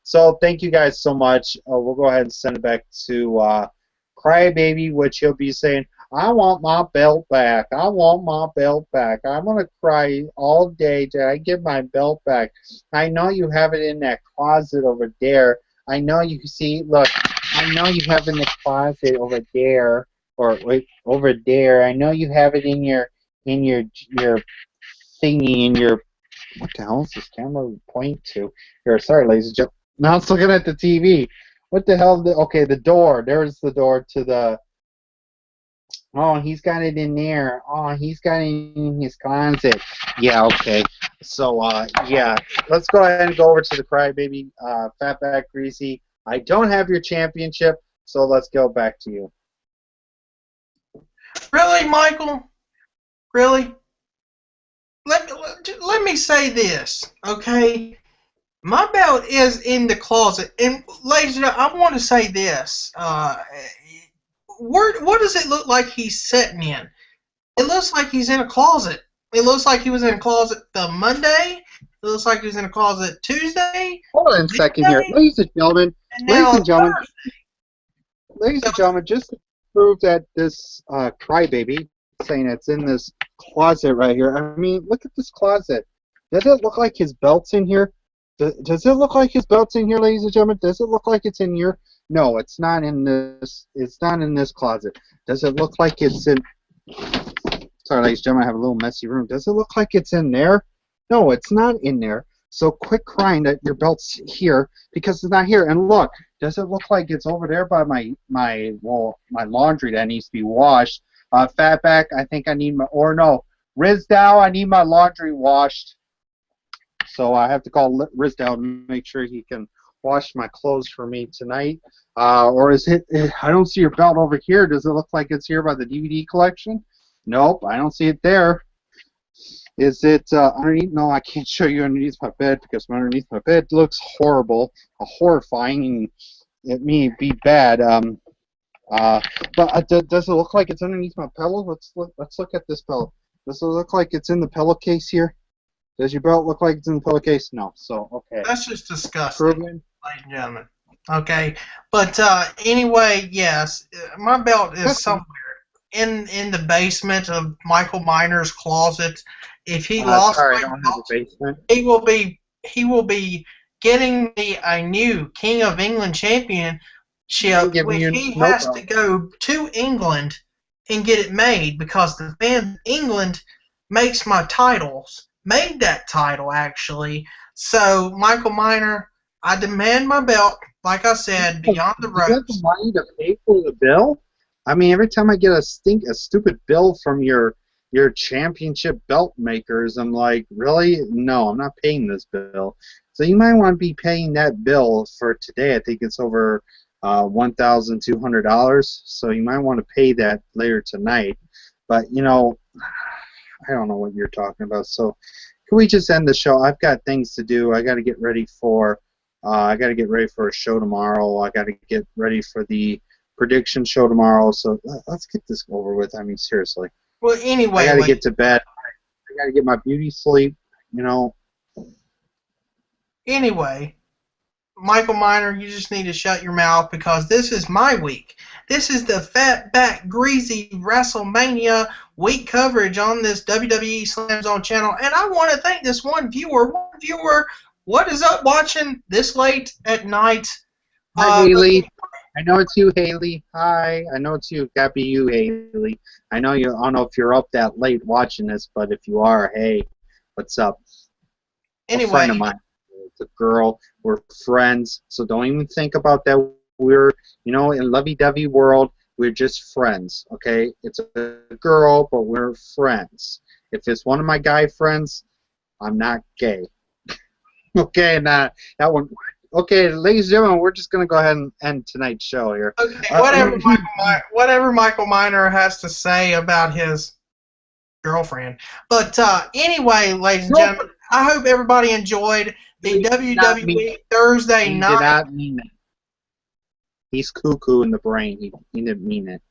So thank you guys so much. We'll go ahead and send it back to Crybaby, which he'll be saying, I want my belt back. I want my belt back. I'm going to cry all day till I get my belt back. I know you have it in that closet over there. I know you can see, look, I know you have it in the closet over there, or wait, over there. I know you have it in your thingy, in your, what the hell is this camera point to? Here, sorry, ladies and gentlemen. Now it's looking at the TV. What the hell? Okay, the door. There's the door to the. Oh, he's got it in there. Oh, he's got it in his closet. Yeah, okay. So, yeah, let's go ahead and go over to the Crybaby, Fatback Greasy. I don't have your championship, so let's go back to you. Really, Michael? Really? Let me say this, okay? My belt is in the closet, and ladies and gentlemen, I want to say this. What does it look like he's sitting in? It looks like he's in a closet. It looks like he was in a closet the Monday. It looks like he was in a closet Tuesday. Hold on a second here. Ladies and gentlemen, just to prove that this Crybaby saying it's in this closet right here. I mean, look at this closet. Does it look like his belt's in here? Does it look like his belt's in here, ladies and gentlemen? Does it look like it's in here? No, it's not in this. It's not in this closet. Does it look like it's in? Sorry, ladies and gentlemen, I have a little messy room. Does it look like it's in there? No, it's not in there. So quit crying that your belt's here because it's not here. And look, does it look like it's over there by my laundry that needs to be washed? Fatback, I think I need my Rizdow, I need my laundry washed. So I have to call Rizdow to make sure he can wash my clothes for me tonight. Or is it? I don't see your belt over here. Does it look like it's here by the DVD collection? Nope, I don't see it there. Is it underneath? No, I can't show you underneath my bed because underneath my bed looks horrible, horrifying, and it may be bad. But does it look like it's underneath my pillow? Let's look at this pillow. Does it look like it's in the pillowcase here? Does your belt look like it's in the pillowcase? No. So okay. That's just disgusting, Proven. ladies and gentlemen. Okay, but anyway, yes, my belt is somewhere in the basement of Michael Miner's closet. If he lost sorry, I my don't have belt, a basement. he will be getting me a new King of England championship, which he has to go to England and get it made because the fan England makes my titles, made that title actually. So Michael Miner, I demand my belt. Like I said, beyond the ropes. Do you have the money to pay for the bill? I mean, every time I get a stupid bill from your championship belt makers, I'm like, really? No, I'm not paying this bill. So you might want to be paying that bill for today. I think it's over $1,200. So you might want to pay that later tonight. But you know, I don't know what you're talking about. So can we just end the show? I've got things to do. I got to get ready for. I got to get ready for a show tomorrow. I got to get ready for the prediction show tomorrow. So let's get this over with. I mean, seriously. Well, anyway, I got to get to bed. I got to get my beauty sleep. You know. Anyway, Michael Miner, you just need to shut your mouth because this is my week. This is the fat back greasy WrestleMania week coverage on this WWE Slam Zone channel, and I want to thank this one viewer. What is up watching this late at night? Hi, Haley. I know it's you, Haley. Hi. I know it's you. Gotta be you, Haley. I know you. I don't know if you're up that late watching this, but if you are, hey, what's up? Anyway, a friend of mine. It's a girl. We're friends, so don't even think about that. We're, in lovey-dovey world, we're just friends. Okay? It's a girl, but we're friends. If it's one of my guy friends, I'm not gay. Okay, that one. Okay, ladies and gentlemen, we're just gonna go ahead and end tonight's show here. Okay, whatever Michael Miner has to say about his girlfriend. But anyway, ladies and gentlemen, I hope everybody enjoyed the WWE Thursday night. He did not mean it. He's cuckoo in the brain. He didn't mean it.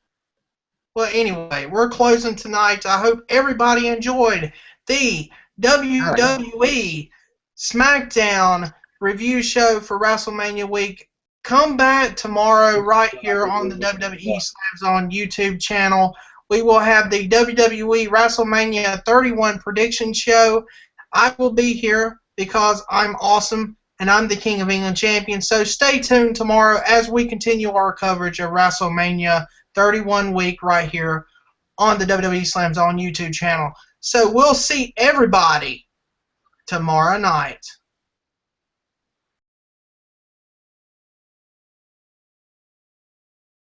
Well, anyway, we're closing tonight. I hope everybody enjoyed the WWE SmackDown review show for WrestleMania week. Come back tomorrow right here on the WWE Slam Zone YouTube channel. We will have the WWE WrestleMania 31 prediction show. I will be here because I'm awesome and I'm the King of England champion. So stay tuned tomorrow as we continue our coverage of WrestleMania 31 week right here on the WWE Slam Zone YouTube channel. So we'll see everybody tomorrow night.